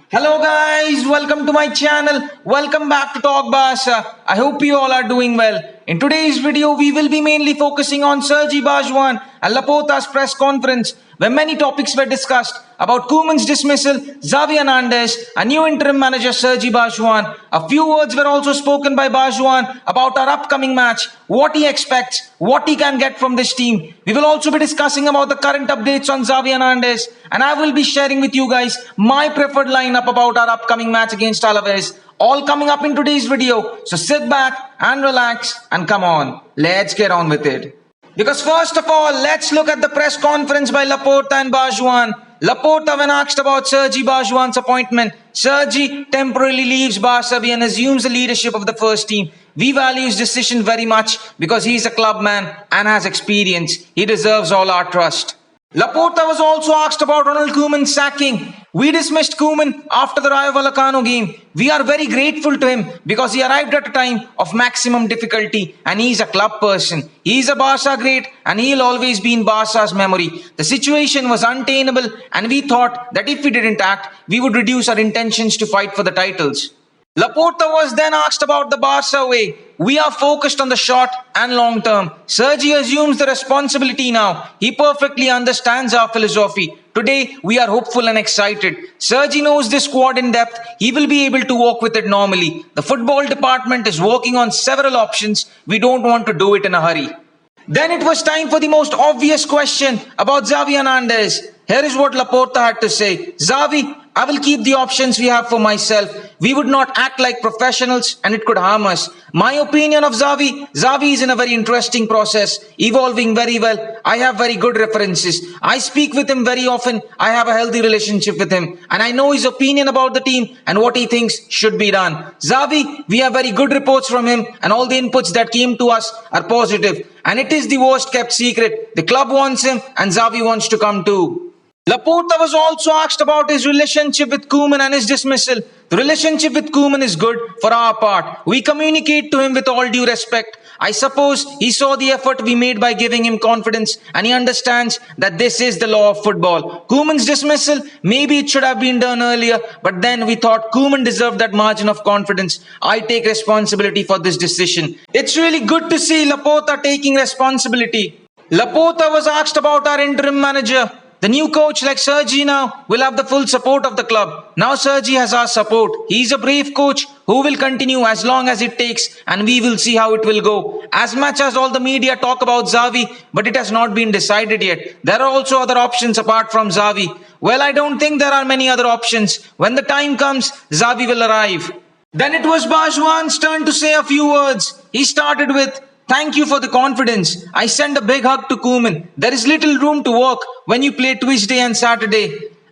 Hello guys, welcome to my channel. Welcome back to Talk Barca. I hope you all are doing well. In today's video, we will be mainly focusing on Sergi Barjuan and Laporta's press conference, where many topics were discussed about Koeman's dismissal, Xavi Hernandez, a new interim manager Sergi Barjuan. A few words were also spoken by Barjuan about our upcoming match, what he expects, what he can get from this team. We will also be discussing about the current updates on Xavi Hernandez, and I will be sharing with you guys my preferred lineup about our upcoming match against Alaves. All coming up in today's video. So sit back and relax and come on, let's get on with it. Because first of all, let's look at the press conference by Laporta and Barjuan. Laporta, when asked about Sergi Barjuan's appointment, Sergi temporarily leaves Barca and assumes the leadership of the first team. We value his decision very much because he's a club man and has experience. He deserves all our trust. Laporta was also asked about Ronald Koeman's sacking. We dismissed Koeman after the Rayo Vallecano game. We are very grateful to him because he arrived at a time of maximum difficulty and he's a club person. He's a Barca great and he'll always be in Barca's memory. The situation was untenable and we thought that if we didn't act, we would reduce our intentions to fight for the titles. Laporta was then asked about the Barca way. We are focused on the short and long term. Sergi assumes the responsibility now. He perfectly understands our philosophy. Today, we are hopeful and excited. Sergi knows this squad in depth. He will be able to work with it normally. The football department is working on several options. We don't want to do it in a hurry. Then it was time for the most obvious question about Xavi Hernandez. Here is what Laporta had to say. Xavi, I will keep the options we have for myself. We would not act like professionals and it could harm us. My opinion of Xavi is in a very interesting process, evolving very well. I have very good references. I speak with him very often. I have a healthy relationship with him. And I know his opinion about the team and what he thinks should be done. Xavi, we have very good reports from him and all the inputs that came to us are positive. And it is the worst kept secret. The club wants him and Xavi wants to come too. Laporta was also asked about his relationship with Koeman and his dismissal. The relationship with Koeman is good for our part. We communicate to him with all due respect. I suppose he saw the effort we made by giving him confidence and he understands that this is the law of football. Koeman's dismissal, maybe it should have been done earlier, but then we thought Koeman deserved that margin of confidence. I take responsibility for this decision. It's really good to see Laporta taking responsibility. Laporta was asked about our interim manager. The new coach like Sergi now will have the full support of the club. Now Sergi has our support. He's a brave coach who will continue as long as it takes and we will see how it will go. As much as all the media talk about Xavi, but it has not been decided yet. There are also other options apart from Xavi. Well, I don't think there are many other options. When the time comes, Xavi will arrive. Then it was Barjuan's turn to say a few words. He started with, "Thank you for the confidence. I send a big hug to Koeman. There is little room to work when you play Tuesday and Saturday.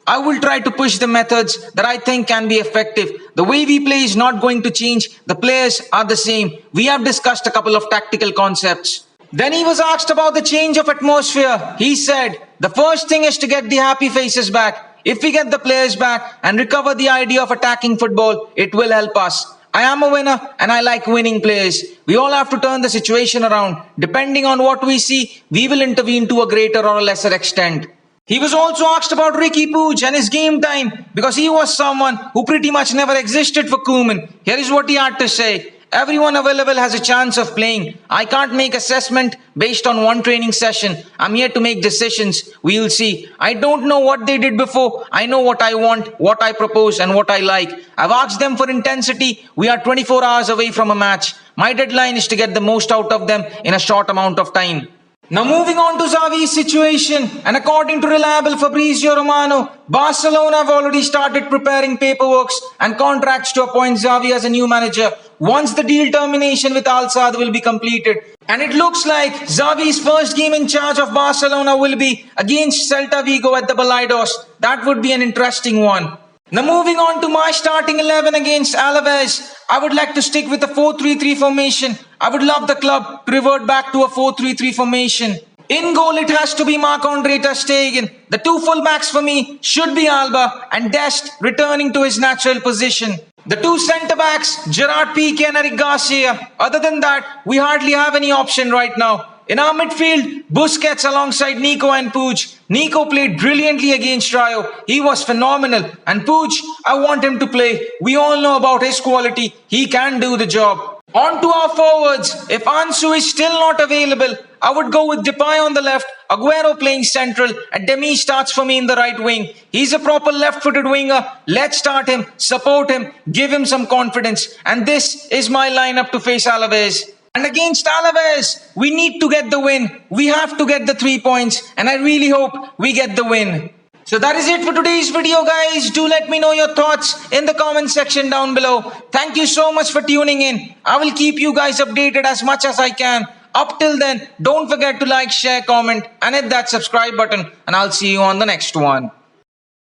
I will try to push the methods that I think can be effective. The way we play is not going to change. The players are the same. We have discussed a couple of tactical concepts." Then he was asked about the change of atmosphere. He said, "The first thing is to get the happy faces back. If we get the players back and recover the idea of attacking football, it will help us. I am a winner and I like winning players. We all have to turn the situation around. Depending on what we see, we will intervene to a greater or a lesser extent." He was also asked about Ricky Puig and his game time because he was someone who pretty much never existed for Koeman. Here is what he had to say. "Everyone available has a chance of playing. I can't make assessment based on one training session. I'm here to make decisions. We'll see. I don't know what they did before. I know what I want, what I propose and what I like. I've asked them for intensity. We are 24 hours away from a match. My deadline is to get the most out of them in a short amount of time." Now moving on to Xavi's situation, and according to reliable Fabrizio Romano, Barcelona have already started preparing paperwork and contracts to appoint Xavi as a new manager once the deal termination with Al Sadd will be completed. And it looks like Xavi's first game in charge of Barcelona will be against Celta Vigo at the Balaidos. That would be an interesting one. Now moving on to my starting 11 against Alaves, I would like to stick with a 4-3-3 formation. I would love the club to revert back to a 4-3-3 formation. In goal it has to be Marc-Andre ter Stegen. The two fullbacks for me should be Alba and Dest returning to his natural position. The two centre-backs, Gerard Piqué and Eric Garcia. Other than that, we hardly have any option right now. In our midfield, Busquets alongside Nico and Puig. Nico played brilliantly against Rayo. He was phenomenal. And Puig, I want him to play. We all know about his quality. He can do the job. On to our forwards. If Ansu is still not available, I would go with Depay on the left, Aguero playing central, and Demi starts for me in the right wing. He's a proper left-footed winger. Let's start him, support him, give him some confidence. And this is my lineup to face Alaves. And against Alaves, we need to get the win. We have to get the 3 points, and I really hope we get the win. So that is it for today's video, guys. Do let me know your thoughts in the comment section down below. Thank you so much for tuning in. I will keep you guys updated as much as I can. Up till then, don't forget to like, share, comment, and hit that subscribe button. And I'll see you on the next one.